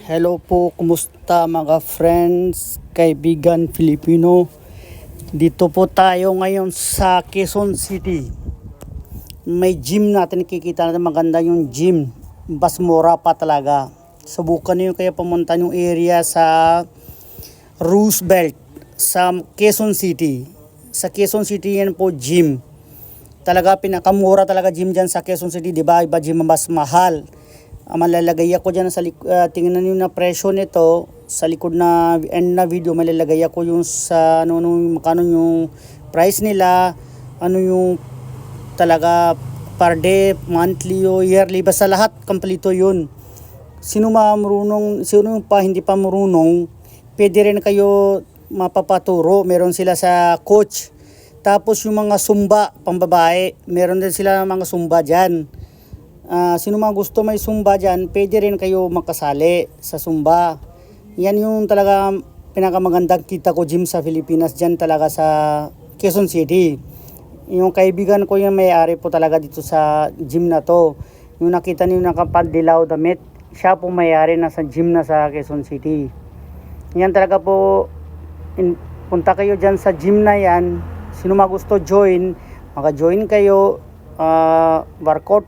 Hello po, kumusta mga friends, kaibigan Filipino? Dito po tayo ngayon sa Quezon City. May gym natin, nakikita natin maganda yung gym. Mas mura pa talaga. Subukan niyo kaya pumunta yung area sa Roosevelt sa Quezon City. Sa Quezon City yan po gym. Talaga pinakamura talaga gym dyan sa Quezon City, di ba? Iba gym mas mahal. Malalagay ako dyan sa tingnan niyo na presyo nito sa likod na end na video. Malalagay ako yung sa makano yung price nila, ano yung talaga per day, monthly o yearly, basta lahat kompleto yun. Sino marunong, sino pa hindi pa marunong, pwede rin kayo mapapaturo. Meron sila sa coach. Tapos yung mga zumba pambabae, meron din sila mga zumba dyan. Sino mga gusto may zumba dyan, pwede rin kayo makasali sa zumba. Yan yung talaga pinakamagandang kita ko gym sa Pilipinas, dyan talaga sa Quezon City. Yung kaibigan ko yung may-ari po talaga dito sa gym na to. Yung nakita niyo nakapadilaw damit, siya po may-ari na sa gym na sa Quezon City. Yan talaga po, punta kayo dyan sa gym na yan. Sino mga gusto join, maka-join kayo, workout